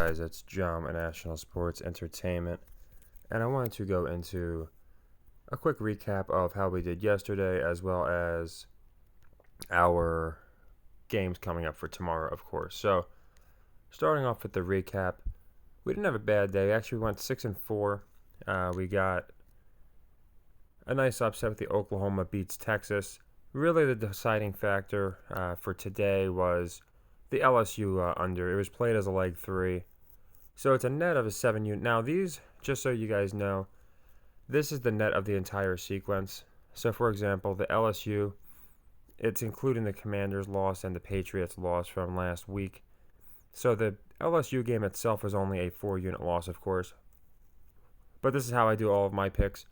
guys? It's John at National Sports Entertainment, and I wanted to go into a quick recap of how we did yesterday, as well as our games coming up for tomorrow, of course. So, starting off with the recap, we didn't have a bad day. Actually, we went 6-4. We got a nice upset with the Oklahoma beats Texas. Really, the deciding factor for today was the LSU under. It was played as a leg 3. So it's a net of a 7 unit. Now these, just so you guys know, this is the net of the entire sequence. So for example, the LSU, it's including the Commanders' loss and the Patriots' loss from last week. So the LSU game itself was only a 4 unit loss, of course. But this is how I do all of my picks.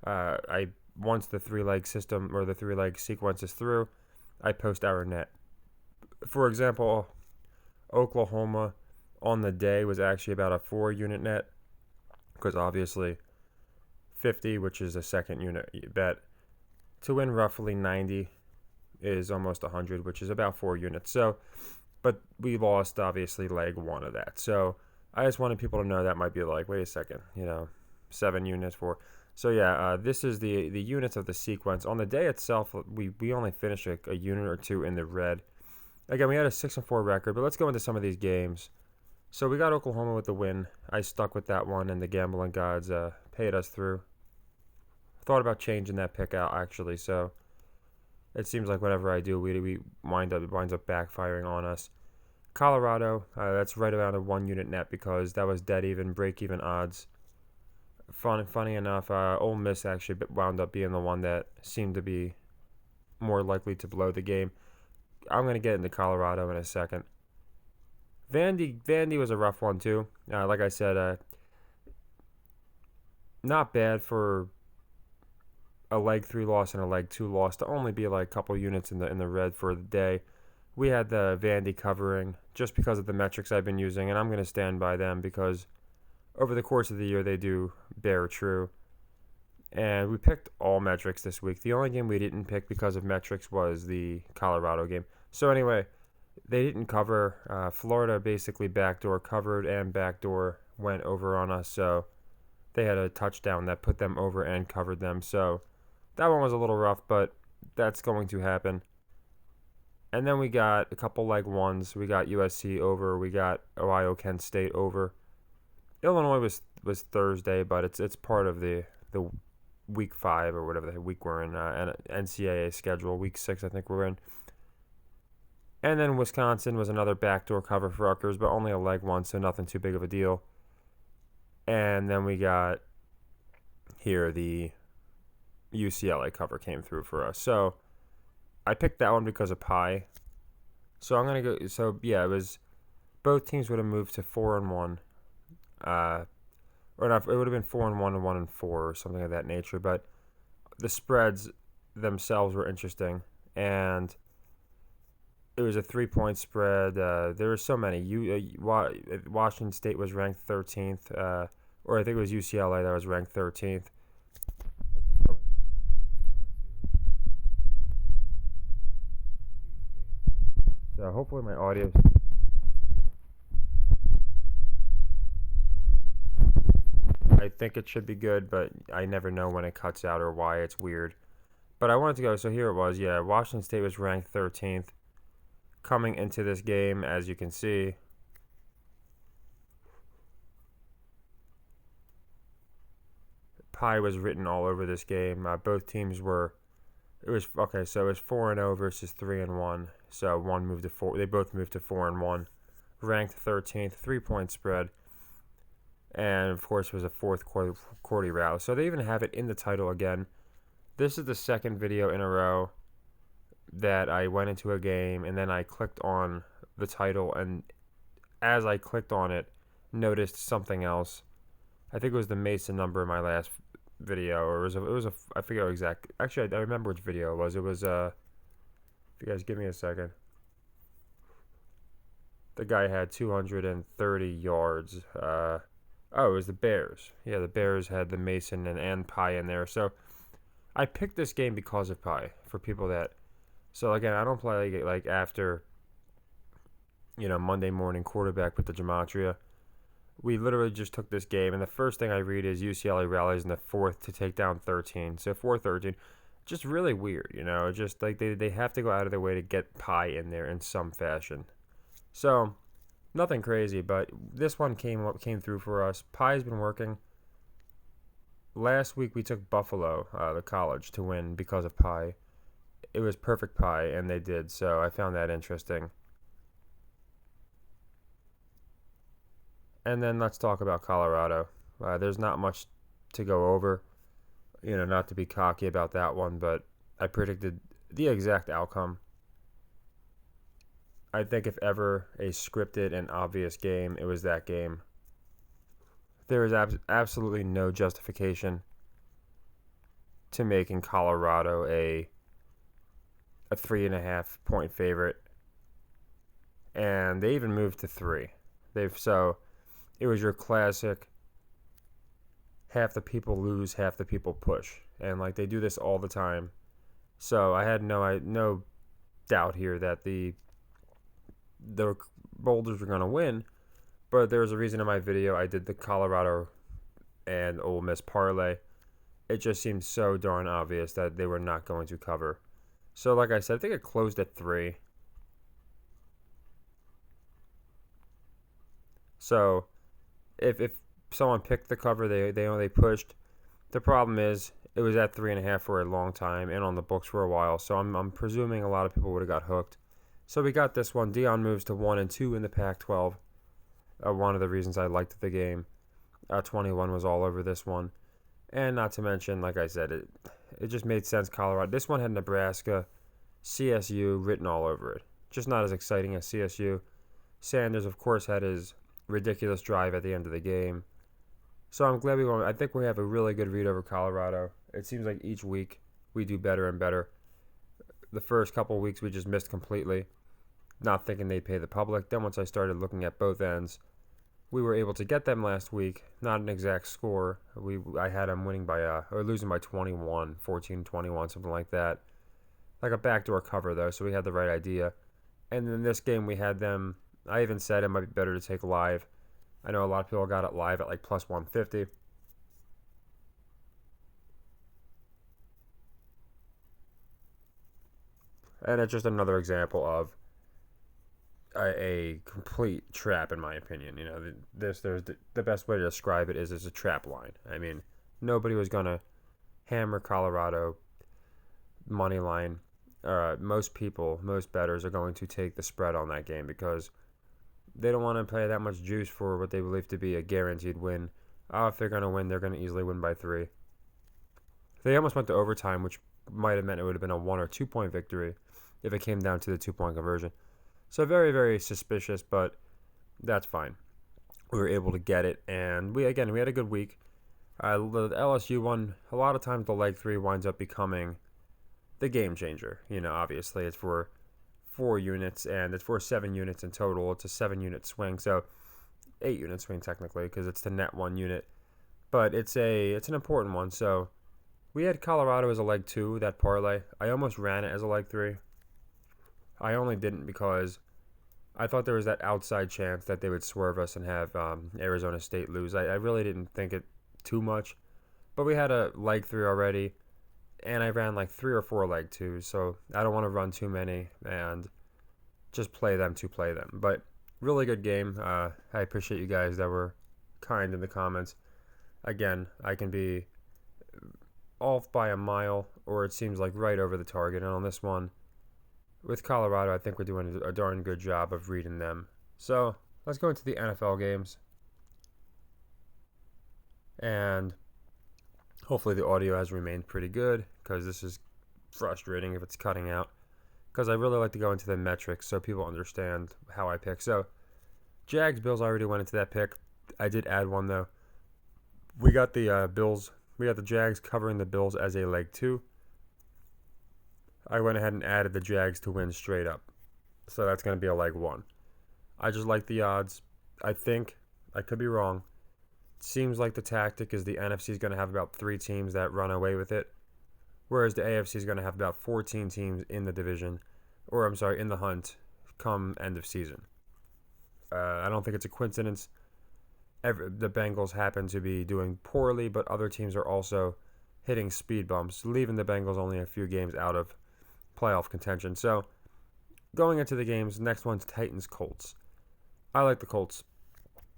Once the 3-leg system or the 3-leg sequence is through, I post our net. For example, Oklahoma on the day was actually about a 4 unit net, because obviously 50, which is a second unit bet, to win roughly 90 is almost 100, which is about 4 units. So, but we lost obviously leg 1 of that. So I just wanted people to know that might be like, wait a second, 7 units for. So yeah, this is the units of the sequence. On the day itself, we only finished a unit or 2 in the red. Again, we had a 6-4 record, but let's go into some of these games. So we got Oklahoma with the win. I stuck with that one, and the gambling gods paid us through. Thought about changing that pick out, actually, so it seems like whatever I do, we winds up backfiring on us. Colorado, that's right around a 1 unit net, because that was dead even, break even odds. Funny enough, Ole Miss actually wound up being the one that seemed to be more likely to blow the game. I'm going to get into Colorado in a second. Vandy was a rough one too. Like I said, not bad for a leg 3 loss and a leg 2 loss to only be like a couple units in the red for the day. We had the Vandy covering just because of the metrics I've been using, and I'm going to stand by them because over the course of the year they do bear true. And we picked all metrics this week. The only game we didn't pick because of metrics was the Colorado game. So anyway, they didn't cover. Florida basically backdoor covered and backdoor went over on us. So they had a touchdown that put them over and covered them. So that one was a little rough, but that's going to happen. And then we got a couple leg 1s. We got USC over. We got Ohio Kent State over. Illinois was Thursday, but it's part of the week 5 or whatever the week we're in, NCAA schedule. Week 6, I think we're in. And then Wisconsin was another backdoor cover for Rutgers, but only a leg 1, so nothing too big of a deal. And then we got here the UCLA cover came through for us. So I picked that one because of Pi. So I'm going to go. So yeah, it was both teams would have moved to 4-1. Or not, it would have been 4-1 and 1-4 or something of that nature. But the spreads themselves were interesting, and it was a 3-point spread. There were so many. Washington State was ranked 13th, or I think it was UCLA that was ranked 13th. So hopefully my audio. I think it should be good, but I never know when it cuts out or why. It's weird. But I wanted to go, so here it was. Yeah, Washington State was ranked 13th. Coming into this game, as you can see, Pi was written all over this game. Both teams were, so it was 4-0 versus 3-1. So one moved to 4. They both moved to 4-1. Ranked 13th, 3-point spread. And, of course, it was a fourth quarter route. So they even have it in the title again. This is the second video in a row that I went into a game, and then I clicked on the title, and as I clicked on it, noticed something else. I think it was the Mason number in my last video, or it was a I forget exactly. Actually, I remember which video it was. It was, if you guys give me a second. The guy had 230 yards. It was the Bears. Yeah, the Bears had the Mason and Pi in there. So I picked this game because of Pi, for people that. So again, I don't play like after Monday morning quarterback with the gematria. we literally just took this game, and the first thing I read is UCLA rallies in the fourth to take down 13. So 4-13, just really weird, just like they have to go out of their way to get Pie in there in some fashion. So nothing crazy, but this one came through for us. Pie's been working. Last week we took Buffalo, the college, to win because of Pie. It was perfect Pie, and they did, so I found that interesting. And then let's talk about Colorado. There's not much to go over, not to be cocky about that one, but I predicted the exact outcome. I think if ever a scripted and obvious game, it was that game. There is absolutely no justification to making Colorado a 3.5 point favorite, and they even moved to 3. It was your classic half the people lose, half the people push, and like they do this all the time. So I had no doubt here that the Boulders were going to win. But there was a reason in my video I did the Colorado and Ole Miss parlay. It just seemed so darn obvious that they were not going to cover. So like I said, I think it closed at 3. So if someone picked the cover, they pushed. The problem is it was at 3.5 for a long time and on the books for a while. So I'm presuming a lot of people would have got hooked. So we got this one. Deion moves to 1-2 in the Pac-12. One of the reasons I liked the game. 21 was all over this one. And not to mention, like I said, it just made sense, Colorado. This one had Nebraska, CSU written all over it. Just not as exciting as CSU. Sanders, of course, had his ridiculous drive at the end of the game. So I'm glad we won. I think we have a really good read over Colorado. It seems like each week we do better and better. The first couple weeks we just missed completely, not thinking they'd pay the public. Then once I started looking at both ends, we were able to get them last week. Not an exact score. I had them winning by or losing by 21, 14-21, something like that. Like a backdoor cover though, so we had the right idea. And in this game we had them. I even said it might be better to take live. I know a lot of people got it live at like plus 150. And it's just another example of a complete trap, in my opinion. There's the best way to describe it is as a trap line. I mean, nobody was gonna hammer Colorado money line. Most bettors are going to take the spread on that game because they don't want to pay that much juice for what they believe to be a guaranteed win. If they're gonna win, they're gonna easily win by 3. They almost went to overtime, which might have meant it would have been a 1 or 2 point victory if it came down to the 2-point conversion. So very, very suspicious, but that's fine. We were able to get it, and we had a good week. The LSU one, a lot of times the leg 3 winds up becoming the game changer. Obviously it's for 4 units, and it's for 7 units in total. It's a 7-unit swing, so 8-unit swing technically because it's the net 1 unit. But it's an important one. So we had Colorado as a leg 2, that parlay. I almost ran it as a leg 3. I only didn't because I thought there was that outside chance that they would swerve us and have Arizona State lose. I really didn't think it too much. But we had a leg 3 already, and I ran like 3 or 4 leg 2s, so I don't want to run too many and just play them to play them. But really good game. I appreciate you guys that were kind in the comments. Again, I can be off by a mile, or it seems like right over the target. And on this one, with Colorado, I think we're doing a darn good job of reading them. So let's go into the NFL games. And hopefully the audio has remained pretty good, because this is frustrating if it's cutting out. Because I really like to go into the metrics so people understand how I pick. So Jags, Bills, I already went into that pick. I did add one though. We got the Bills. We got the Jags covering the Bills as a leg 2. I went ahead and added the Jags to win straight up. So that's going to be a leg 1. I just like the odds. I think, I could be wrong, it seems like the tactic is the NFC is going to have about 3 teams that run away with it, whereas the AFC is going to have about 14 teams in the division, in the hunt, come end of season. I don't think it's a coincidence the Bengals happen to be doing poorly, but other teams are also hitting speed bumps, leaving the Bengals only a few games out of playoff contention. So going into the games, next one's Titans-Colts. I like the Colts.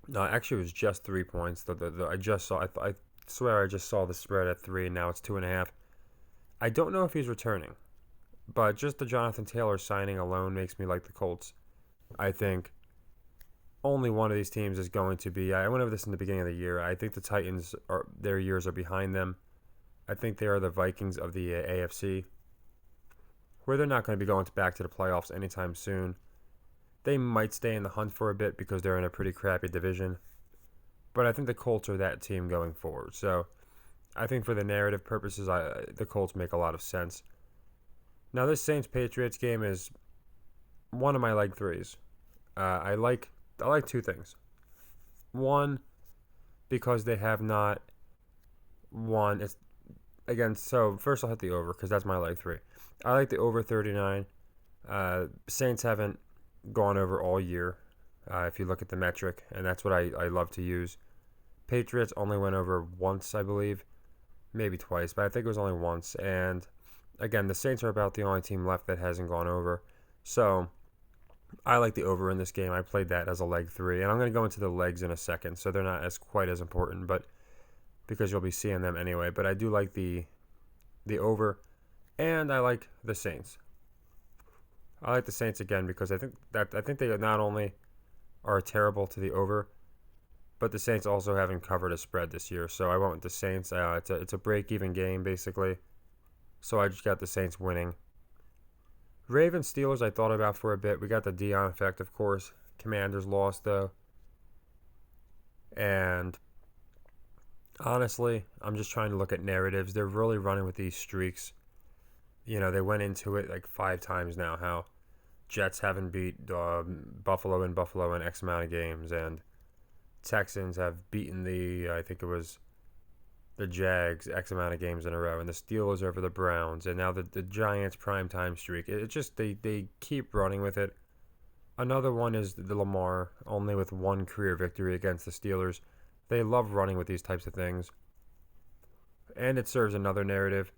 No, actually, it was just 3 points. I just saw. I swear I just saw the spread at 3, and now it's 2.5. I don't know if he's returning, but just the Jonathan Taylor signing alone makes me like the Colts. I think only one of these teams is going to be. I went over this in the beginning of the year. I think the Titans their years are behind them. I think they are the Vikings of the AFC, where they're not going to be going back to the playoffs anytime soon. They might stay in the hunt for a bit because they're in a pretty crappy division. But I think the Colts are that team going forward. So I think for the narrative purposes, the Colts make a lot of sense. Now this Saints-Patriots game is one of my leg threes. I like two things. One, because they have not won. It's again. So first I'll hit the over because that's my leg three. I like the over 39. Saints haven't gone over all year. If you look at the metric, and that's what I love to use. Patriots only went over once, I believe, maybe twice, but I think it was only once. And again, the Saints are about the only team left that hasn't gone over. So I like the over in this game. I played that as a leg three, and I'm going to go into the legs in a second, so they're not quite as important, but because you'll be seeing them anyway. But I do like the over, and I like the Saints. I like the Saints again because I think they not only are terrible to the over, but the Saints also haven't covered a spread this year. So I went with the Saints. It's a break-even game basically. So I just got the Saints winning. Ravens Steelers I thought about for a bit. We got the Dion effect, of course. Commanders lost though. And honestly, I'm just trying to look at narratives. They're really running with these streaks. You know, they went into it like 5 times now. How Jets haven't beat Buffalo in X amount of games, and Texans have beaten I think it was the Jags X amount of games in a row, and the Steelers over the Browns, and now the Giants primetime streak. It just they keep running with it. Another one is the Lamar, only with one career victory against the Steelers. They love running with these types of things, and it serves another narrative,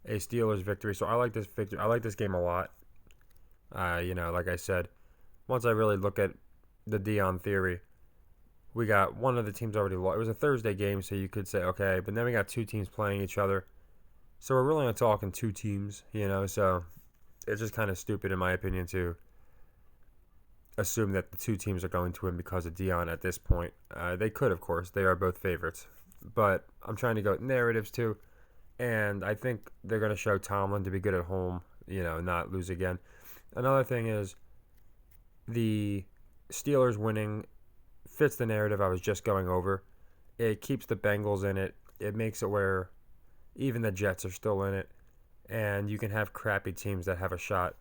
a Steelers victory. So I like this victory. I like this game a lot. Like I said, once I really look at the Dion theory, we got one of the teams already lost. It was a Thursday game, so you could say, okay, but then we got 2 teams playing each other. So we're really only talking 2 teams, so it's just kind of stupid, in my opinion, to assume that the 2 teams are going to win because of Dion at this point. They could, of course. They are both favorites. But I'm trying to go with narratives, too. And I think they're going to show Tomlin to be good at home, not lose again. Another thing is the Steelers winning fits the narrative I was just going over. It keeps the Bengals in it. It makes it where even the Jets are still in it. And you can have crappy teams that have a shot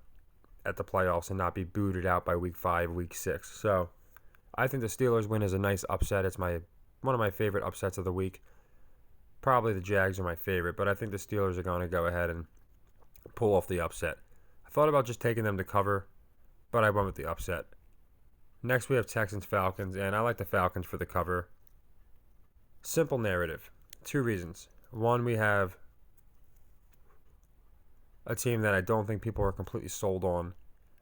at the playoffs and not be booted out by week 5, week 6. So I think the Steelers win is a nice upset. It's one of my favorite upsets of the week. Probably the Jags are my favorite, but I think the Steelers are going to go ahead and pull off the upset. I thought about just taking them to cover, but I went with the upset. Next we have Texans-Falcons, and I like the Falcons for the cover. Simple narrative. 2 reasons. One, we have a team that I don't think people are completely sold on.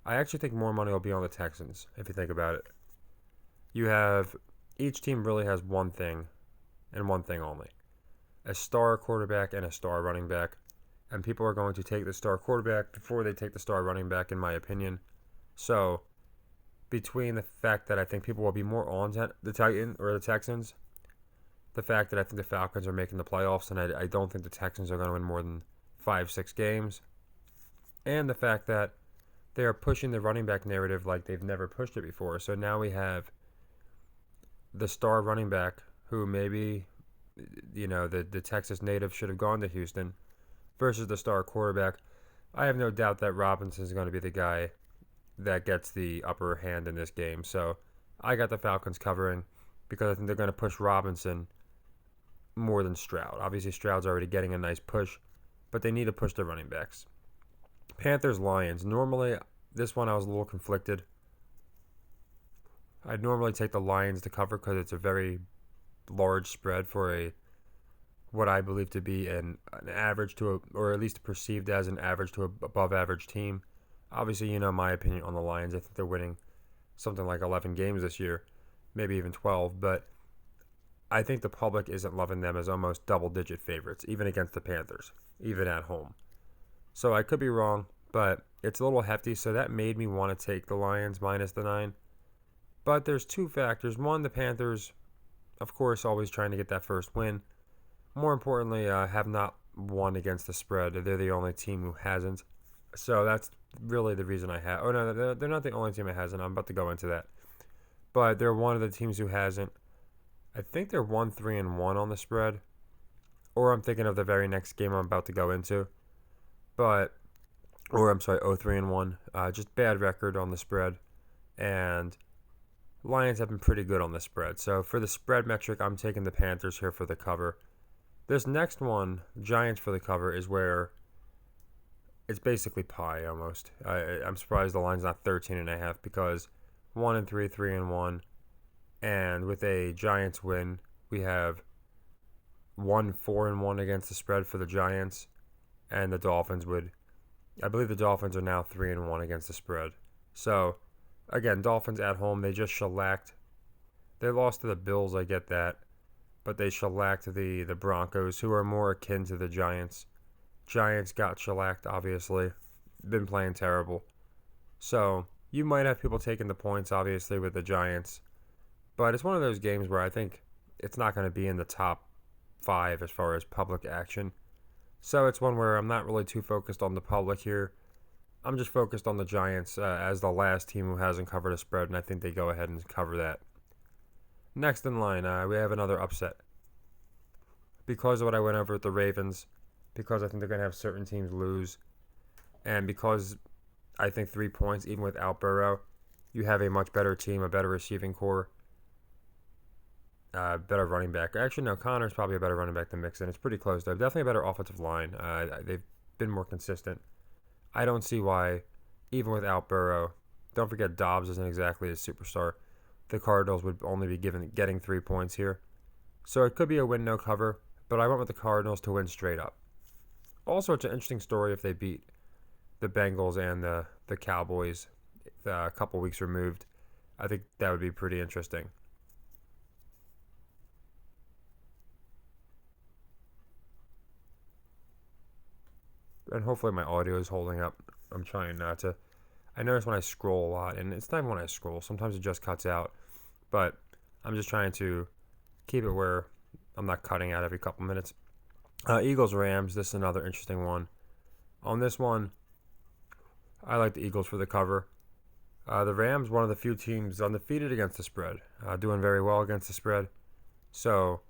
I actually think more money will be on the Texans, if you think about it. You have, each team really has one thing, and one thing only. A star quarterback and a star running back. And people are going to take the star quarterback before they take the star running back, in my opinion. So, between the fact that I think people will be more on the Texans, the fact that I think the Falcons are making the playoffs, and I don't think the Texans are going to win more than 5-6 games, and the fact that they are pushing the running back narrative like they've never pushed it before. So now we have the star running back who maybe, the Texas native should have gone to Houston, versus the star quarterback. I have no doubt that Robinson is going to be the guy that gets the upper hand in this game. So I got the Falcons covering because I think they're going to push Robinson more than Stroud. Obviously, Stroud's already getting a nice push, but they need to push the running backs. Panthers-Lions. Normally, this one I was a little conflicted. I'd normally take the Lions to cover because it's a very large spread for a what I believe to be an average to a, or at least perceived as an average to a above average team. Obviously, you know my opinion on the Lions. I think they're winning something like 11 games this year, maybe even 12. But I think the public isn't loving them as almost double-digit favorites, even against the Panthers, even at home. So I could be wrong, but it's a little hefty. So that made me want to take the Lions minus the 9. But there's two factors. One, the Panthers, of course, always trying to get that first win. More importantly, have not won against the spread. They're the only team who hasn't. So that's really the reason I have. Oh, no, they're not the only team that hasn't. I'm about to go into that. But they're one of the teams who hasn't. I think they're 1-3-1 on the spread. Or I'm thinking of the very next game I'm about to go into. Or I'm sorry, 0-3-1. Just bad record on the spread. And Lions have been pretty good on the spread. So for the spread metric, I'm taking the Panthers here for the cover. This next one, Giants for the cover, is where it's basically pie almost. I'm surprised the line's not 13.5 because 1-3, 3-1, and with a Giants win, we have 4-1 against the spread for the Giants, and the Dolphins I believe the Dolphins are now 3-1 against the spread. So again, Dolphins at home, they just shellacked. They lost to the Bills, I get that. But they shellacked the Broncos, who are more akin to the Giants. Giants got shellacked, obviously. Been playing terrible. So you might have people taking the points, obviously, with the Giants. But it's one of those games where I think it's not going to be in the top 5 as far as public action. So it's one where I'm not really too focused on the public here. I'm just focused on the Giants as the last team who hasn't covered a spread, and I think they go ahead and cover that. Next in line, we have another upset. Because of what I went over with the Ravens, because I think they're going to have certain teams lose, and because I think 3 points, even without Burrow, you have a much better team, a better receiving core, better running back. Actually, no, Connor's probably a better running back than Mixon. It's pretty close, though. Definitely a better offensive line. They've been more consistent. I don't see why, even without Burrow, don't forget Dobbs isn't exactly a superstar. The Cardinals would only be getting 3 points here. So it could be a win, no cover, but I went with the Cardinals to win straight up. Also, it's an interesting story if they beat the Bengals and the Cowboys a couple weeks removed. I think that would be pretty interesting. And hopefully my audio is holding up. I'm trying not to. I notice when I scroll a lot, and it's not even when I scroll. Sometimes it just cuts out. But I'm just trying to keep it where I'm not cutting out every couple minutes. Eagles-Rams, this is another interesting one. On this one, I like the Eagles for the cover. The Rams, one of the few teams undefeated against the spread, doing very well against the spread. So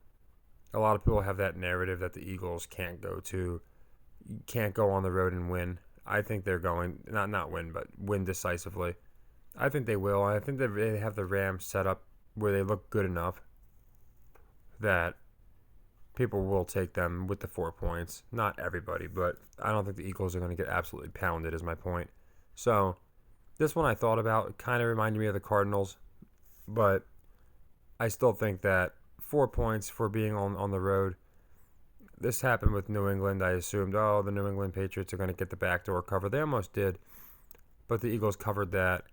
a lot of people have that narrative that the Eagles can't go on the road and win. I think they're going, not win, but win decisively. I think they will. I think they have the Rams set up where they look good enough that people will take them with the 4 points. Not everybody, but I don't think the Eagles are going to get absolutely pounded is my point. So this one I thought about. It kind of reminded me of the Cardinals, but I still think that 4 points for being on the road. This happened with New England. I assumed, the New England Patriots are going to get the backdoor cover. They almost did, but the Eagles covered that.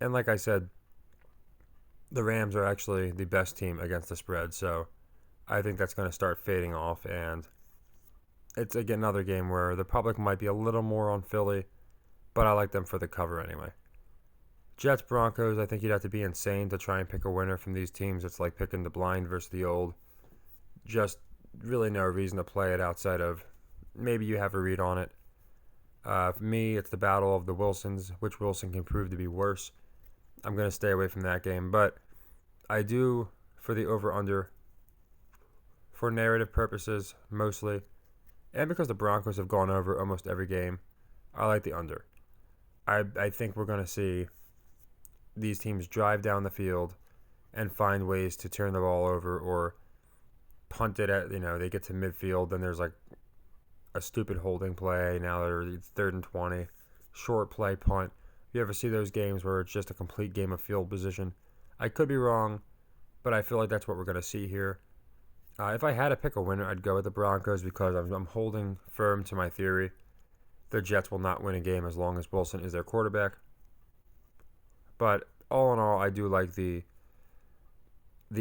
And like I said, the Rams are actually the best team against the spread, so I think that's going to start fading off. And it's, again, another game where the public might be a little more on Philly, but I like them for the cover anyway. Jets-Broncos, I think you'd have to be insane to try and pick a winner from these teams. It's like picking the blind versus the old. Just really no reason to play it outside of maybe you have a read on it. For me, it's the battle of the Wilsons. Which Wilson can prove to be worse? I'm going to stay away from that game. But I do, for the over-under, for narrative purposes mostly, and because the Broncos have gone over almost every game, I like the under. I think we're going to see these teams drive down the field and find ways to turn the ball over or punt it at, they get to midfield, then there's like a stupid holding play. Now it's 3rd and 20, short play, punt. You ever see those games where it's just a complete game of field position? I could be wrong, but I feel like that's what we're going to see here. If I had to pick a winner, I'd go with the Broncos because I'm holding firm to my theory. The Jets will not win a game as long as Wilson is their quarterback. But all in all, I do like the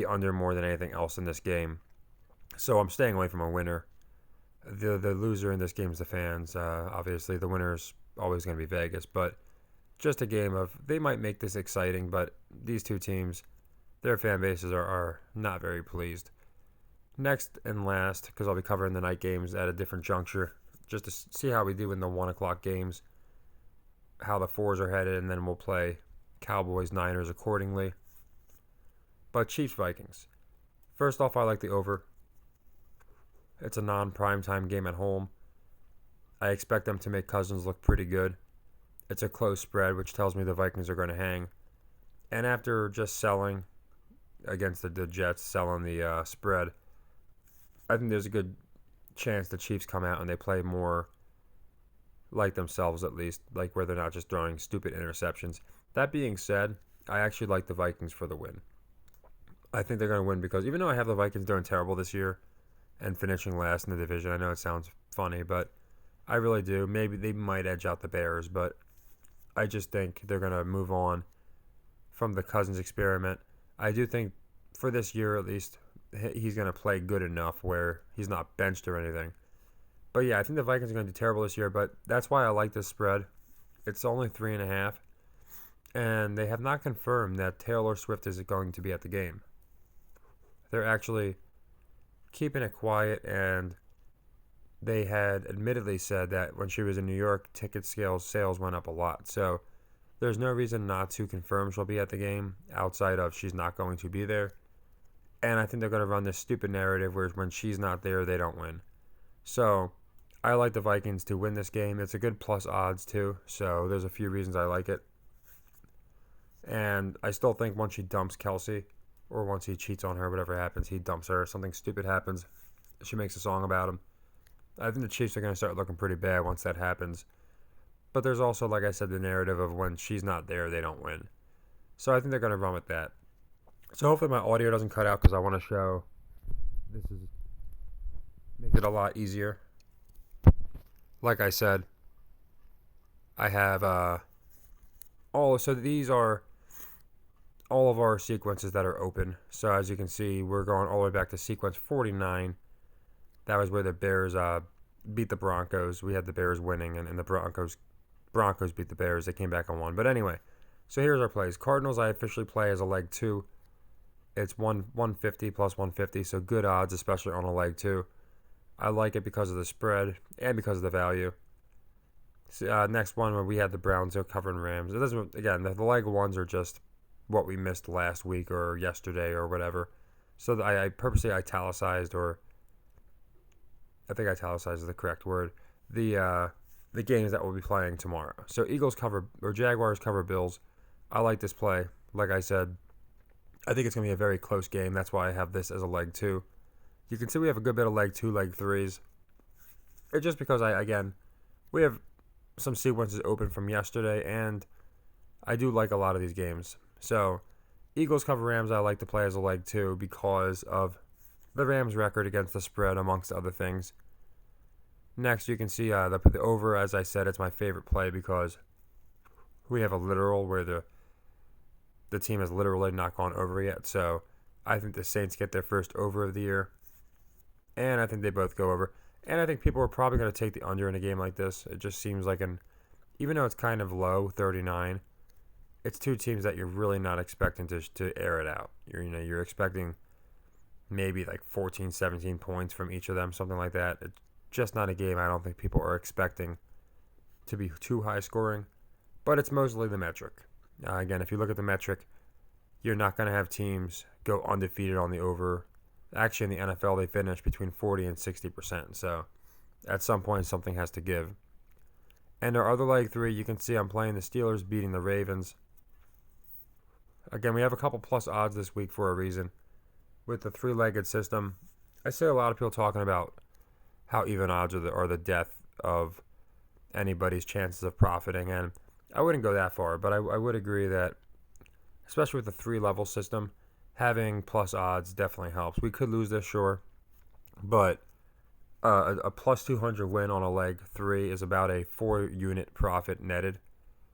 under more than anything else in this game. So I'm staying away from a winner. The loser in this game is the fans. Obviously, the winner's always going to be Vegas. But just a game of, they might make this exciting, but these two teams, their fan bases are not very pleased. Next and last, because I'll be covering the night games at a different juncture, just to see how we do in the 1 o'clock games, how the fours are headed, and then we'll play Cowboys, Niners accordingly. But Chiefs, Vikings. First off, I like the over. It's a non-primetime game at home. I expect them to make Cousins look pretty good. It's a close spread, which tells me the Vikings are going to hang. And after just selling against the Jets, selling the spread, I think there's a good chance the Chiefs come out and they play more like themselves, at least, like where they're not just throwing stupid interceptions. That being said, I actually like the Vikings for the win. I think they're going to win because even though I have the Vikings doing terrible this year and finishing last in the division, I know it sounds funny, but I really do. Maybe they might edge out the Bears, but I just think they're going to move on from the Cousins experiment. I do think for this year at least, he's going to play good enough where he's not benched or anything. But yeah, I think the Vikings are going to do terrible this year, but that's why I like this spread. It's only 3.5, and they have not confirmed that Taylor Swift is going to be at the game. They're actually keeping it quiet, and they had admittedly said that when she was in New York, ticket sales went up a lot. So there's no reason not to confirm she'll be at the game outside of she's not going to be there. And I think they're going to run this stupid narrative where when she's not there, they don't win. So I like the Vikings to win this game. It's a good plus odds too. So there's a few reasons I like it. And I still think once she dumps Kelsey, or once he cheats on her, whatever happens, he dumps her, something stupid happens, she makes a song about him. I think the Chiefs are going to start looking pretty bad once that happens. But there's also, like I said, the narrative of when she's not there, they don't win. So I think they're going to run with that. So hopefully my audio doesn't cut out because I want to show this is make it a lot easier. Like I said, I have so these are all of our sequences that are open. So as you can see, we're going all the way back to sequence 49. That was where the Bears beat the Broncos. We had the Bears winning, and the Broncos beat the Bears. They came back and won. But anyway, so here's our plays. Cardinals I officially play as a leg 2. It's 150 plus 150, so good odds, especially on a leg 2. I like it because of the spread and because of the value. Next one, where we had the Browns covering Rams. It doesn't, again, the leg 1s are just what we missed last week or yesterday or whatever. So I purposely italicized, or I think italicized is the correct word, the games that we'll be playing tomorrow. So Jaguars cover Bills. I like this play. Like I said, I think it's going to be a very close game. That's why I have this as a leg 2. You can see we have a good bit of leg 2, leg 3s. It's just because we have some sequences open from yesterday, and I do like a lot of these games. So Eagles cover Rams I like to play as a leg 2 because of the Rams' record against the spread, amongst other things. Next, you can see the over. As I said, it's my favorite play because we have a literal where the team has literally not gone over yet. So I think the Saints get their first over of the year, and I think they both go over. And I think people are probably going to take the under in a game like this. It just seems like even though it's kind of low, 39, it's two teams that you're really not expecting to air it out. You're expecting maybe like 14, 17 points from each of them, something like that. It's just not a game I don't think people are expecting to be too high scoring, but it's mostly the metric. Again, if you look at the metric, you're not going to have teams go undefeated on the over. Actually, in the NFL, they finish between 40 and 60%. So at some point, something has to give. And our other leg 3, you can see I'm playing the Steelers beating the Ravens. Again, we have a couple plus odds this week for a reason. With the 3-legged system, I see a lot of people talking about how even odds are the death of anybody's chances of profiting. And I wouldn't go that far, but I would agree that, especially with the 3-level system, having plus odds definitely helps. We could lose this, sure. But a plus 200 win on a leg 3 is about a 4 unit profit netted.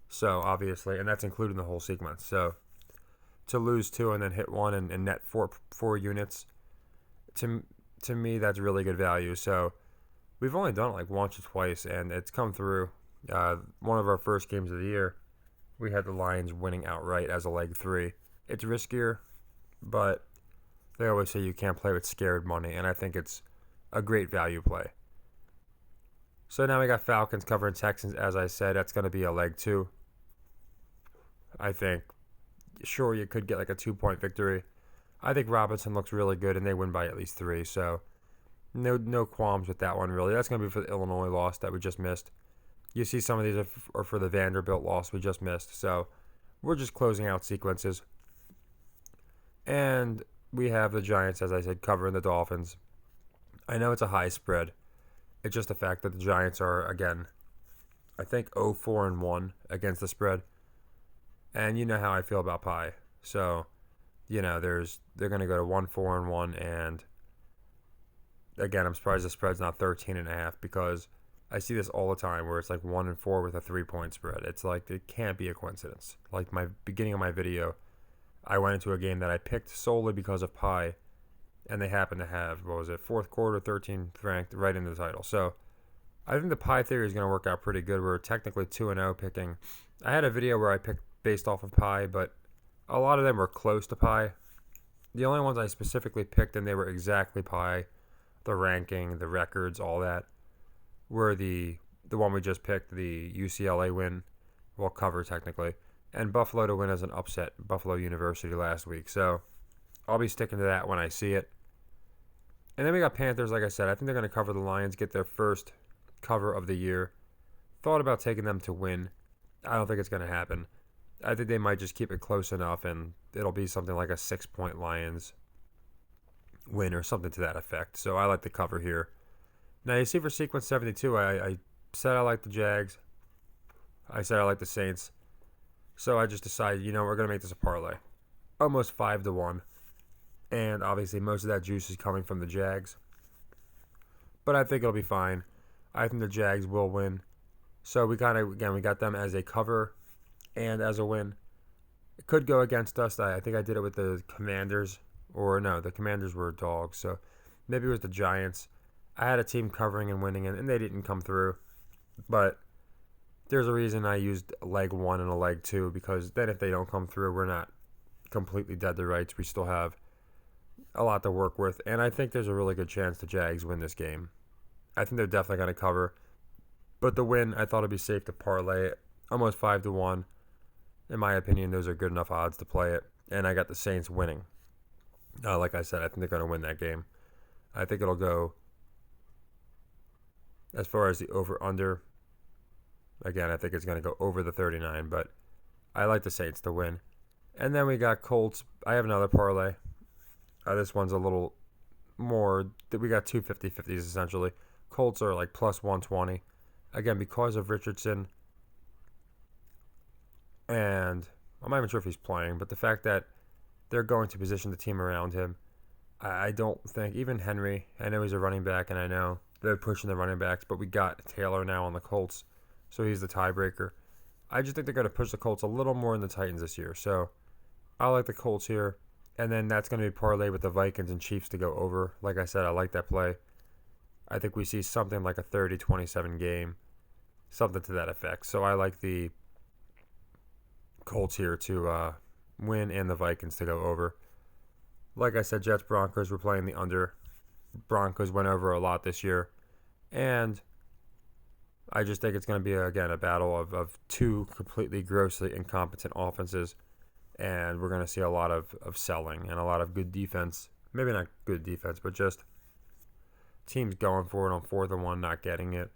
So obviously, and that's including the whole sequence. So to lose 2 and then hit 1 and net four units, to to me that's really good value. So we've only done it like once or twice, and it's come through. One of our first games of the year, we had the Lions winning outright as a leg 3. It's riskier, but they always say you can't play with scared money, and I think it's a great value play. So now we got Falcons covering Texans. As I said, that's going to be a leg 2. I think, sure, you could get like a 2-point victory. I think Robinson looks really good, and they win by at least 3. So no qualms with that one, really. That's going to be for the Illinois loss that we just missed. You see some of these are for the Vanderbilt loss we just missed. So we're just closing out sequences. And we have the Giants, as I said, covering the Dolphins. I know it's a high spread. It's just the fact that the Giants are, again, I think 0-4-1 against the spread. And you know how I feel about Pie. So, they're going to go to 1-4-1. And again, I'm surprised the spread's not 13.5 because I see this all the time where it's like 1-4 with a 3-point spread. It's like it can't be a coincidence. Like my beginning of my video, I went into a game that I picked solely because of Pie, and they happened to have, fourth quarter, 13th ranked, right into the title. So I think the Pie theory is going to work out pretty good. We're technically 2-0 picking. I had a video where I picked based off of Pie, but a lot of them were close to Pie. The only ones I specifically picked, and they were exactly Pie, the ranking, the records, all that, were the one we just picked, the UCLA win, well, cover technically, and Buffalo to win as an upset, Buffalo University last week. So I'll be sticking to that when I see it. And then we got Panthers, like I said. I think they're going to cover the Lions, get their first cover of the year. Thought about taking them to win. I don't think it's going to happen. I think they might just keep it close enough, and it'll be something like a 6-point Lions win or something to that effect. So I like the cover here. Now, you see for sequence 72, I said I like the Jags. I said I like the Saints. So I just decided, we're going to make this a parlay. Almost 5-1. And obviously most of that juice is coming from the Jags. But I think it'll be fine. I think the Jags will win. So we got them as a cover and as a win. It could go against us. I think I did it with the Commanders. Or no, the Commanders were dogs. So maybe it was the Giants. I had a team covering and winning, and they didn't come through. But there's a reason I used a leg 1 and a leg 2, because then if they don't come through, we're not completely dead to rights. We still have a lot to work with, and I think there's a really good chance the Jags win this game. I think they're definitely going to cover. But the win, I thought it'd be safe to parlay it. Almost 5-1. In my opinion, those are good enough odds to play it. And I got the Saints winning. Like I said, I think they're going to win that game. I think it'll go, as far as the over-under, again, I think it's going to go over the 39, but I like the Saints to win. And then we got Colts. I have another parlay. This one's a little more. We got two 50-50s essentially. Colts are like plus 120. Again, because of Richardson. And I'm not even sure if he's playing, but the fact that they're going to position the team around him, I don't think, even Henry, I know he's a running back, and I know they're pushing the running backs, but we got Taylor now on the Colts, so he's the tiebreaker. I just think they're going to push the Colts a little more than the Titans this year, so I like the Colts here, and then that's going to be parlayed with the Vikings and Chiefs to go over. Like I said, I like that play. I think we see something like a 30-27 game, something to that effect. So I like the Colts here to win and the Vikings to go over. Like I said, Jets Broncos, we're playing the under. Broncos went over a lot this year, and I just think it's going to be, again, a battle of two completely grossly incompetent offenses, and we're going to see a lot of selling and a lot of good defense. Maybe not good defense, but just teams going for it on 4th and 1, not getting it,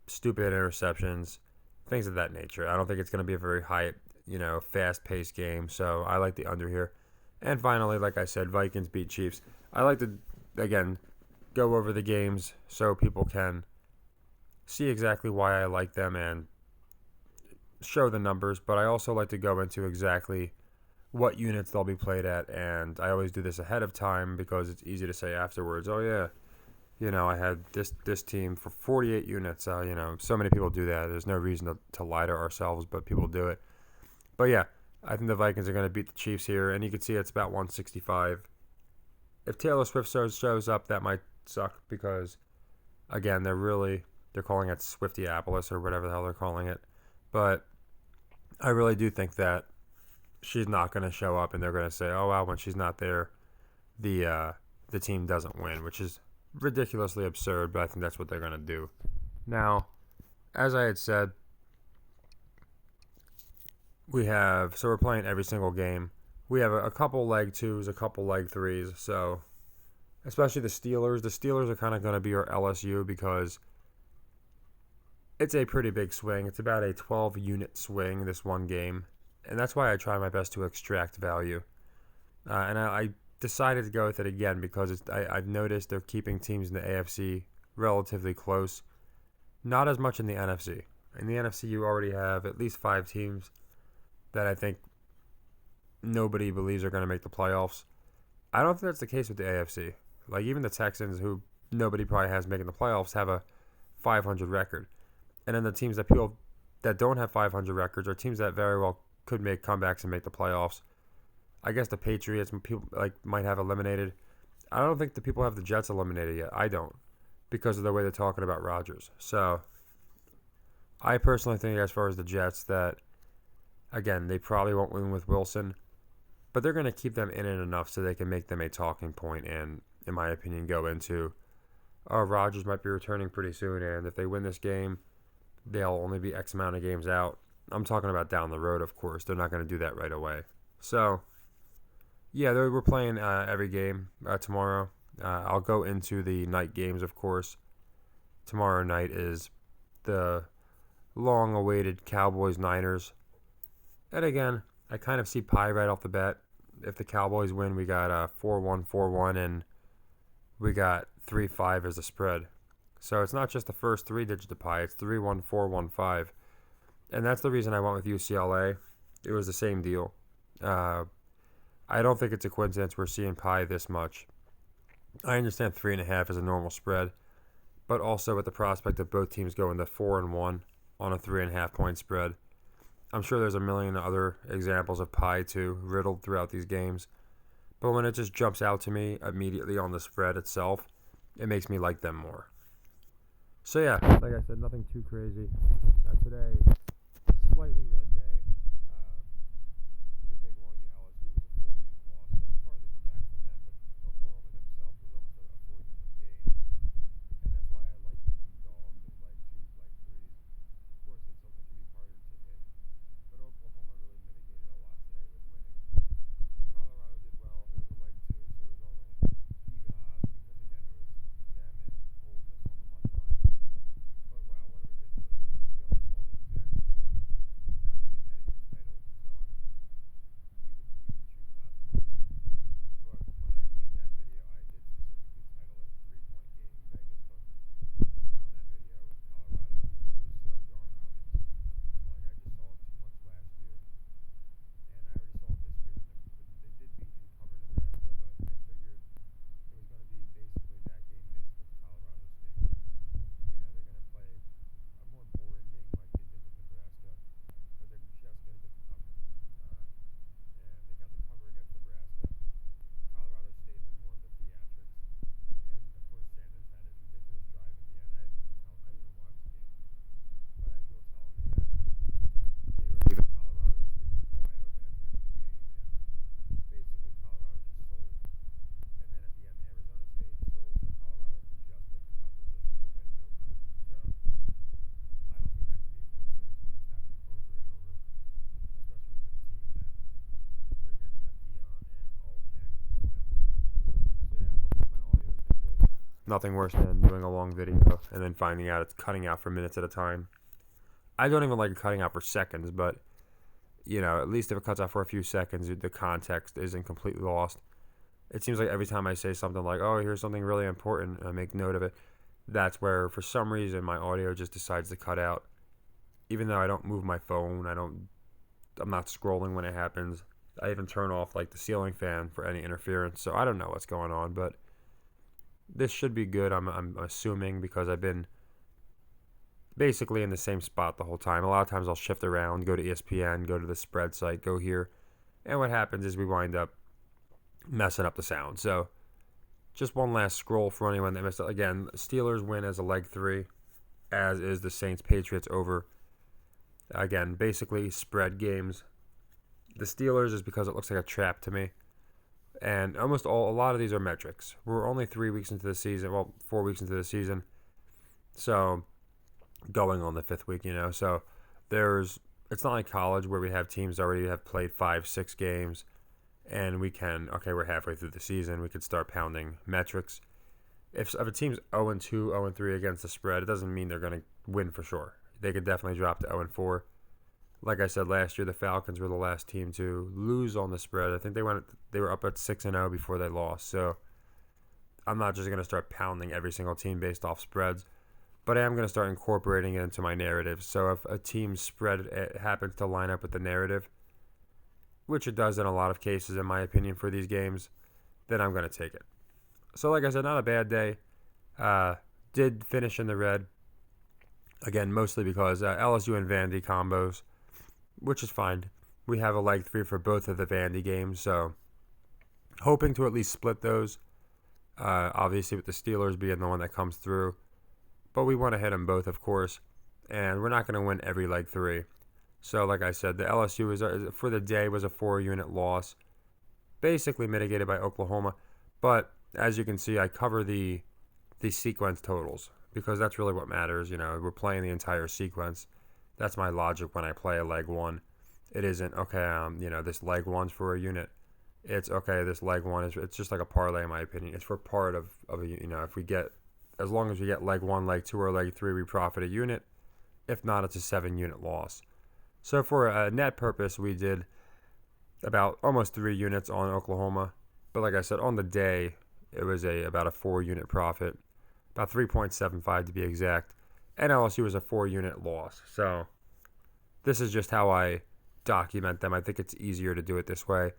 stupid interceptions, things of that nature. I don't think it's going to be a very high, fast-paced game, so I like the under here. And finally, like I said, Vikings beat Chiefs. I like to, again, go over the games so people can see exactly why I like them and show the numbers, but I also like to go into exactly what units they'll be played at, and I always do this ahead of time because it's easy to say afterwards, oh yeah, I had this team for 48 units. So many people do that. There's no reason to lie to ourselves, but people do it. But yeah, I think the Vikings are going to beat the Chiefs here, and you can see it's about 165. If Taylor Swift shows up, that might suck because, again, they're calling it Swiftiopolis or whatever the hell they're calling it. But I really do think that she's not going to show up, and they're going to say, "Oh wow, when she's not there, the team doesn't win," which is ridiculously absurd. But I think that's what they're going to do. Now, as I had said, we're playing every single game. We have a couple leg twos, a couple leg threes. So, especially the Steelers. The Steelers are kind of going to be our LSU because it's a pretty big swing. It's about a 12-unit swing this one game. And that's why I try my best to extract value. And I decided to go with it again because I've noticed they're keeping teams in the AFC relatively close. Not as much in the NFC. In the NFC, you already have at least 5 teams that I think nobody believes are going to make the playoffs. I don't think that's the case with the AFC. Like, even the Texans, who nobody probably has making the playoffs, have a 500 record. And then the teams that don't have 500 records are teams that very well could make comebacks and make the playoffs. I guess the Patriots people might have eliminated. I don't think the people have the Jets eliminated yet. I don't, because of the way they're talking about Rodgers. So I personally think, as far as the Jets, that, again, they probably won't win with Wilson, but they're going to keep them in it enough so they can make them a talking point and, in my opinion, go into, Rodgers might be returning pretty soon, and if they win this game, they'll only be X amount of games out. I'm talking about down the road, of course. They're not going to do that right away. So, yeah, we're playing every game tomorrow. I'll go into the night games, of course. Tomorrow night is the long-awaited Cowboys-Niners. And again, I kind of see pie right off the bat. If the Cowboys win, we got 4-1, 4-1, and we got 3-5 as a spread. So it's not just the first 3 digits of pie. It's 3-1, 4-1, 5. And that's the reason I went with UCLA. It was the same deal. I don't think it's a coincidence we're seeing pie this much. I understand 3.5 is a normal spread, but also with the prospect of both teams going to 4-1 on a 3.5 point spread. I'm sure there's a million other examples of pie too, riddled throughout these games. But when it just jumps out to me immediately on the spread itself, it makes me like them more. So yeah, like I said, nothing too crazy. Today, slightly red day. The big one, LSU was a 4-unit loss, so hard to come back from them. But Oklahoma themselves was almost a 4-unit gain, and that's why I like picking dogs and leg twos, leg threes. Of course, it can be harder to hit, but Oklahoma really mitigated a lot today with winning. And Colorado did well. It was a leg two, so it was only even odds because, again, it was them and Ole Miss on the money line. But wow, what a ridiculous game. If you have to call the exact score, now you can edit your title. So, I mean, you can choose not to believe me. But when I made that video, I did specifically title it 3-point game Vegas hook on that video with Colorado because it was so darn obvious. Like, I just saw it too much last year, and I already saw it this year. They did beat and cover Nebraska, but I figured it was going to be basically that game mixed with Colorado State. They're going to play a more boring game like they did with Nebraska, but they're just going to get the cover. And they got the cover against Nebraska. Colorado State had more of the theatrics. And, of course, Sanders had his ridiculous drive at the end. I had people telling me, I didn't even watch the game, but I had people telling me that they were leaving Colorado receivers wide open at the end of the game. And basically, Colorado just sold. And then at the end, Arizona State sold, so Colorado could just get the cover, just get the win, no cover. So I don't think that could be a coincidence when it's happening over and over, especially with a team that, again, you got Dion and all the angles with him. So yeah, hopefully my audio's been good. Nothing worse than doing a long video and then finding out it's cutting out for minutes at a time. I don't even like it cutting out for seconds, but, at least if it cuts out for a few seconds, the context isn't completely lost. It seems like every time I say something like, oh, here's something really important, and I make note of it, that's where, for some reason, my audio just decides to cut out. Even though I don't move my phone, I'm not scrolling when it happens. I even turn off, the ceiling fan for any interference, so I don't know what's going on, but this should be good. I'm assuming because I've been basically in the same spot the whole time. A lot of times I'll shift around, go to ESPN, go to the spread site, go here, and what happens is we wind up messing up the sound. So just one last scroll for anyone that missed it. Again, Steelers win as a leg 3, as is the Saints Patriots over. Again, basically spread games. The Steelers is because it looks like a trap to me. And a lot of these are metrics. We're only 3 weeks into the season. Well, 4 weeks into the season. So going on the 5th week, So it's not like college where we have teams already have played 5-6 games and we're halfway through the season. We could start pounding metrics. If a team's 0-2, 0-3 against the spread, it doesn't mean they're going to win for sure. They could definitely drop to 0-4. Like I said last year, the Falcons were the last team to lose on the spread. I think they were up at 6-0 before they lost. So I'm not just going to start pounding every single team based off spreads, but I am going to start incorporating it into my narrative. So if a team's spread happens to line up with the narrative, which it does in a lot of cases, in my opinion, for these games, then I'm going to take it. So like I said, not a bad day. Did finish in the red. Again, mostly because LSU and Vandy combos, which is fine. We have a leg 3 for both of the Vandy games, so hoping to at least split those. Obviously with the Steelers being the one that comes through. But we want to hit them both, of course. And we're not going to win every leg 3. So like I said, the LSU for the day was a 4-unit loss, basically mitigated by Oklahoma. But as you can see, I cover the sequence totals because that's really what matters. We're playing the entire sequence. That's my logic when I play a leg 1. It isn't, okay, this leg 1's for a unit. It's, okay, this leg 1 it's just like a parlay in my opinion. It's for part of a, as long as we get leg 1, leg 2, or leg 3, we profit a unit. If not, it's a 7-unit loss. So for a net purpose, we did about almost 3 units on Oklahoma. But like I said, on the day, it was about a 4-unit profit, about 3.75 to be exact. And LSU was a 4-unit loss. So this is just how I document them. I think it's easier to do it this way.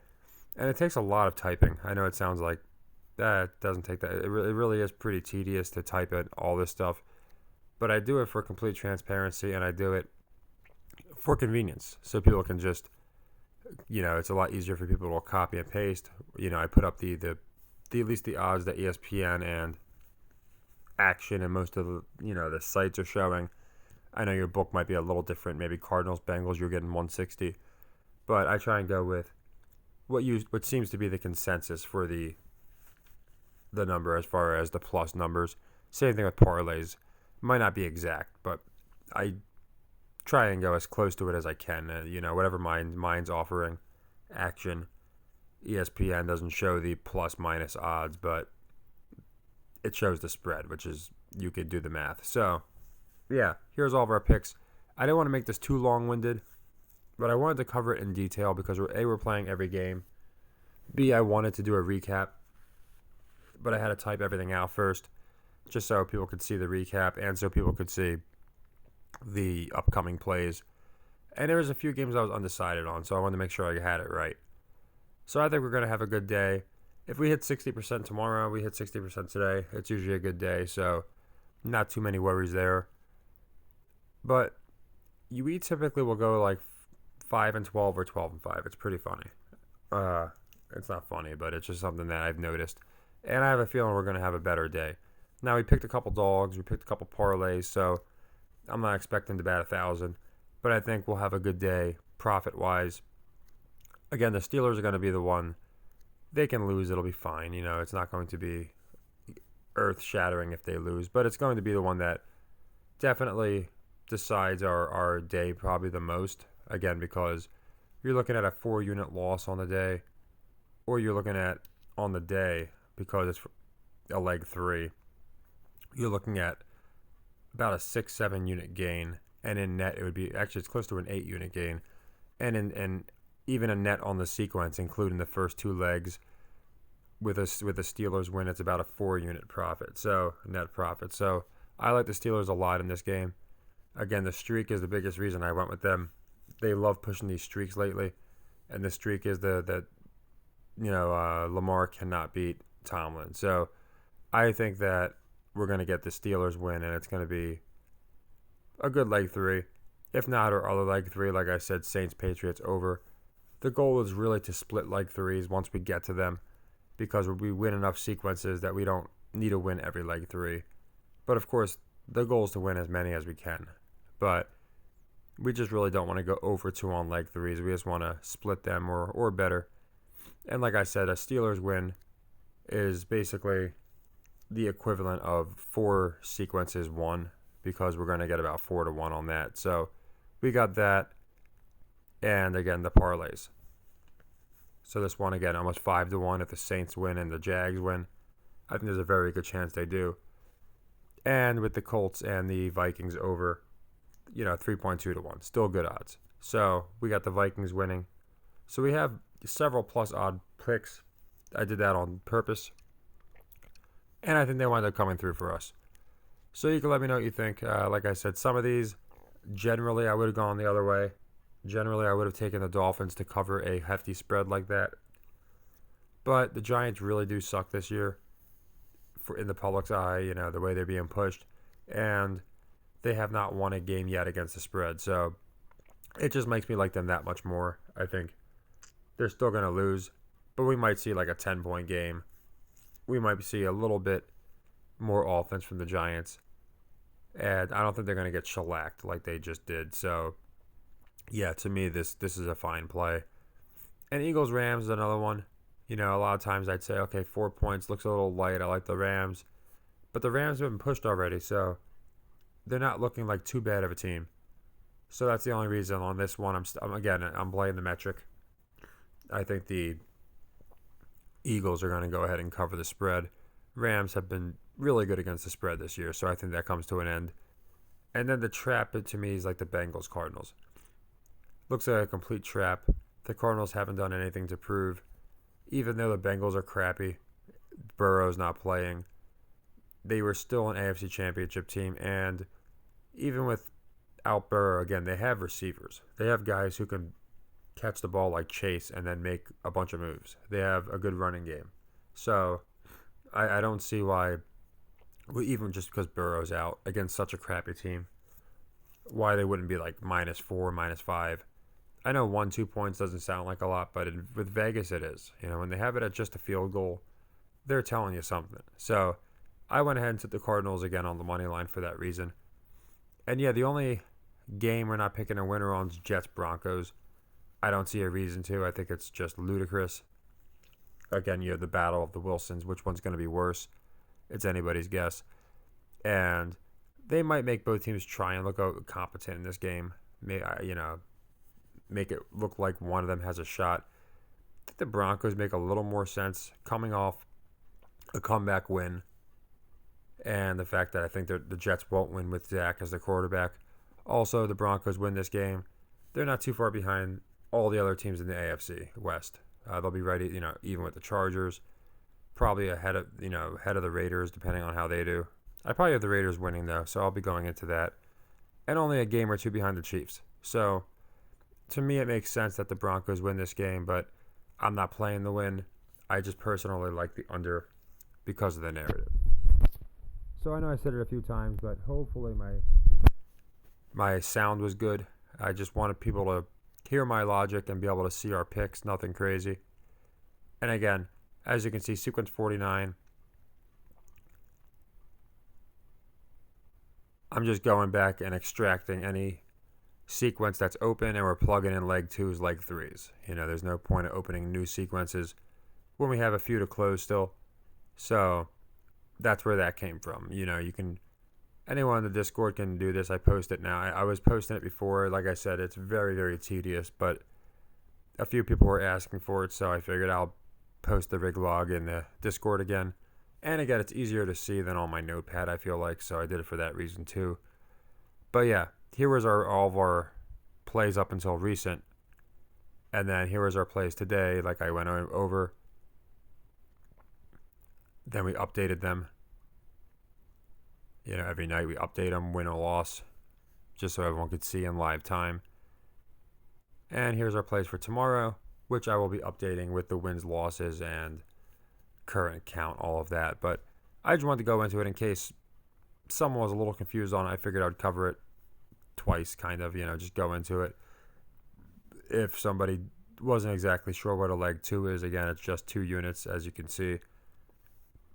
And it takes a lot of typing. I know it sounds like that doesn't take that. It really is pretty tedious to type it, all this stuff. But I do it for complete transparency, and I do it for convenience. So people can just, it's a lot easier for people to copy and paste. I put up the at least the odds that ESPN and Action and most of the sites are showing. I know your book might be a little different. Maybe Cardinals, Bengals, you're getting 160. But I try and go with what seems to be the consensus for the number as far as the plus numbers. Same thing with parlays. Might not be exact, but I try and go as close to it as I can. Whatever mine's offering. Action, ESPN doesn't show the plus minus odds, but it shows the spread, which is, you could do the math. So, yeah, here's all of our picks. I didn't want to make this too long-winded, but I wanted to cover it in detail because we're playing every game. B, I wanted to do a recap, but I had to type everything out first just so people could see the recap and so people could see the upcoming plays. And there was a few games I was undecided on, so I wanted to make sure I had it right. So I think we're going to have a good day. If we hit 60% tomorrow, we hit 60% today. It's usually a good day, so not too many worries there. But we typically will go like 5-12 or 12-5. It's pretty funny. It's not funny, but it's just something that I've noticed. And I have a feeling we're going to have a better day. Now, we picked a couple dogs. We picked a couple parlays, so I'm not expecting to bat 1,000. But I think we'll have a good day profit-wise. Again, the Steelers are going to be the one. They can lose. It'll be fine. It's not going to be earth-shattering if they lose. But it's going to be the one that definitely decides our day probably the most. Again, because you're looking at a 4-unit loss on the day. Or you're looking at on the day, because it's a leg 3, you're looking at about a 6-7 unit gain. And in net, it would be, actually, it's close to an 8-unit gain. And even a net on the sequence, including the first 2 legs, with the Steelers win, it's about a 4-unit profit. So, net profit. So, I like the Steelers a lot in this game. Again, the streak is the biggest reason I went with them. They love pushing these streaks lately. And the streak is Lamar cannot beat Tomlin. So, I think that we're going to get the Steelers win, and it's going to be a good leg three. If not, or other leg three, like I said, Saints Patriots over. The goal is really to split leg threes once we get to them, because we win enough sequences that we don't need to win every leg three. But of course, the goal is to win as many as we can. But we just really don't want to go over 2 on leg threes. We just want to split them or better. And like I said, a Steelers win is basically the equivalent of 4 sequences won, because we're going to get about 4 to 1 on that. So we got that. And again, the parlays. So this one, again, almost 5 to 1 if the Saints win and the Jags win. I think there's a very good chance they do. And with the Colts and the Vikings over, 3.2 to 1. Still good odds. So we got the Vikings winning. So we have several plus odd picks. I did that on purpose. And I think they wind up coming through for us. So you can let me know what you think. Like I said, some of these, generally I would have gone the other way. Generally, I would have taken the Dolphins to cover a hefty spread like that. But the Giants really do suck this year in the public's eye, the way they're being pushed. And they have not won a game yet against the spread. So it just makes me like them that much more, I think. They're still going to lose, but we might see like a 10-point game. We might see a little bit more offense from the Giants. And I don't think they're going to get shellacked like they just did. So yeah, to me, this is a fine play. And Eagles-Rams is another one. A lot of times I'd say, okay, 4 points looks a little light. I like the Rams. But the Rams have been pushed already, so they're not looking like too bad of a team. So that's the only reason on this one. I'm playing the metric. I think the Eagles are going to go ahead and cover the spread. Rams have been really good against the spread this year, so I think that comes to an end. And then the trap, to me, is like the Bengals-Cardinals. Looks like a complete trap. The Cardinals haven't done anything to prove. Even though the Bengals are crappy, Burrow's not playing, they were still an AFC Championship team. And even without Burrow, again, they have receivers. They have guys who can catch the ball like Chase and then make a bunch of moves. They have a good running game. So I don't see why, even just because Burrow's out against such a crappy team, why they wouldn't be like -4, -5. I know 1-2 points doesn't sound like a lot, but with Vegas it is. When they have it at just a field goal, they're telling you something. So I went ahead and took the Cardinals again on the money line for that reason. And yeah, the only game we're not picking a winner on is Jets-Broncos. I don't see a reason to. I think it's just ludicrous. Again, the battle of the Wilsons. Which one's going to be worse? It's anybody's guess. And they might make both teams try and look competent in this game. Make it look like one of them has a shot. I think the Broncos make a little more sense coming off a comeback win, and the fact that I think the Jets won't win with Dak as the quarterback. Also, the Broncos win this game. They're not too far behind all the other teams in the AFC West. They'll be ready, even with the Chargers, probably ahead of the Raiders, depending on how they do. I probably have the Raiders winning though, so I'll be going into that, and only a game or two behind the Chiefs. So to me, it makes sense that the Broncos win this game, but I'm not playing the win. I just personally like the under because of the narrative. So I know I said it a few times, but hopefully my sound was good. I just wanted people to hear my logic and be able to see our picks, nothing crazy. And again, as you can see, sequence 49. I'm just going back and extracting any sequence that's open, and we're plugging in leg 2s, leg 3s. There's no point of opening new sequences when we have a few to close still. So that's where that came from. Anyone in the Discord can do this. I post it now. I was posting it before. Like I said, it's very, very tedious, but a few people were asking for it, so I figured I'll post the rig log in the Discord again. And again, it's easier to see than on my notepad, I feel like, so I did it for that reason too. But yeah, here was all of our plays up until recent. And then here was our plays today, like I went over. Then we updated them. Every night we update them, win or loss, just so everyone could see in live time. And here's our plays for tomorrow, which I will be updating with the wins, losses, and current count, all of that. But I just wanted to go into it in case someone was a little confused on it. I figured I'd cover it twice, kind of, just go into it. If somebody wasn't exactly sure what a leg 2 is, again, it's just 2 units, as you can see.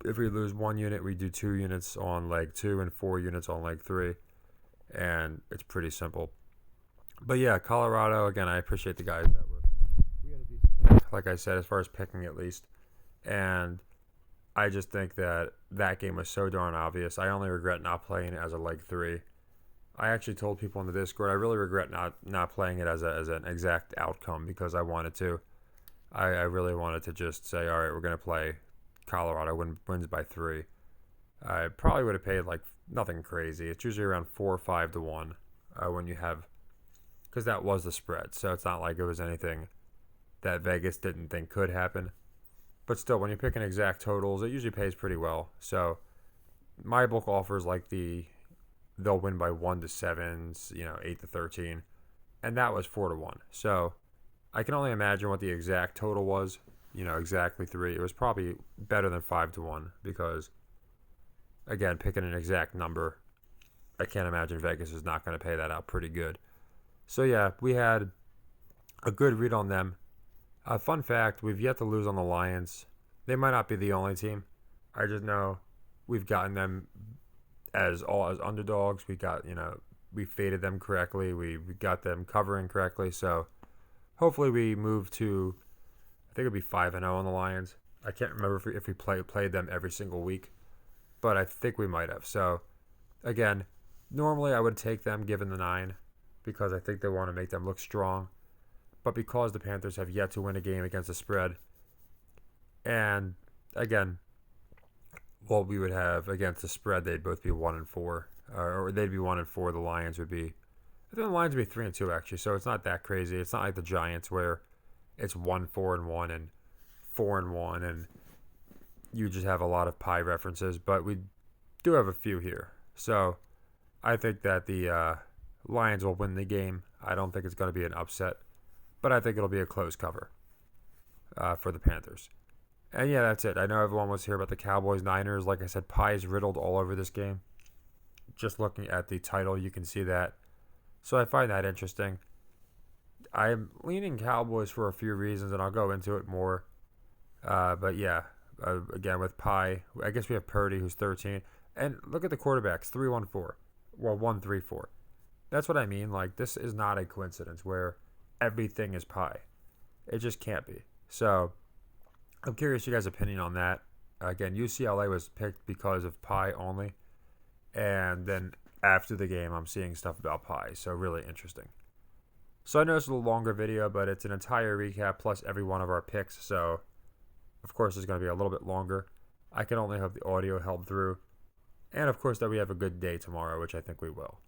If we lose 1 unit, we do 2 units on leg 2 and 4 units on leg 3. And it's pretty simple. But yeah, Colorado, again, I appreciate the guys that were. We had a decent day, like I said, as far as picking at least. And I just think that game was so darn obvious. I only regret not playing it as a leg 3. I actually told people in the Discord I really regret not playing it as an exact outcome because I wanted to. I really wanted to just say, all right, we're going to play Colorado wins by 3. I probably would have paid like nothing crazy. It's usually around 4 or 5 to 1 when you have, because that was the spread. So it's not like it was anything that Vegas didn't think could happen. But still, when you're picking exact totals, it usually pays pretty well. So my book offers like they'll win by 1 to 7, 8 to 13, and that was 4 to 1. So I can only imagine what the exact total was. Exactly 3. It was probably better than 5 to 1 because, again, picking an exact number, I can't imagine Vegas is not going to pay that out pretty good. So yeah, we had a good read on them. Fun fact, we've yet to lose on the Lions. They might not be the only team. I just know we've gotten them as underdogs. We got, we faded them correctly. We got them covering correctly. So hopefully we move to, I think it'll be 5-0 on the Lions. I can't remember if we played them every single week, but I think we might have. So again, normally I would take them given the 9 because I think they want to make them look strong. But because the Panthers have yet to win a game against the spread, and again, what we would have against the spread, they'd both be 1-4, or they'd be 1-4. The Lions would be, I think the Lions would be 3-2 actually. So it's not that crazy. It's not like the Giants where it's 1-4-1 and 4-1, and you just have a lot of pie references. But we do have a few here. So I think that the Lions will win the game. I don't think it's going to be an upset, but I think it'll be a close cover for the Panthers. And yeah, that's it. I know everyone was here about the Cowboys-Niners. Like I said, pie is riddled all over this game. Just looking at the title, you can see that. So I find that interesting. I'm leaning Cowboys for a few reasons, and I'll go into it more. But yeah, again, with pie, I guess we have Purdy, who's 13. And look at the quarterbacks, 3-1-4. Well, 1-3-4. That's what I mean. Like, this is not a coincidence where everything is pie. It just can't be. So I'm curious your guys' opinion on that. Again, UCLA was picked because of pie only. And then after the game, I'm seeing stuff about pie. So really interesting. So I know it's a little longer video, but it's an entire recap plus every one of our picks. So, of course, it's going to be a little bit longer. I can only hope the audio held through. And, of course, that we have a good day tomorrow, which I think we will.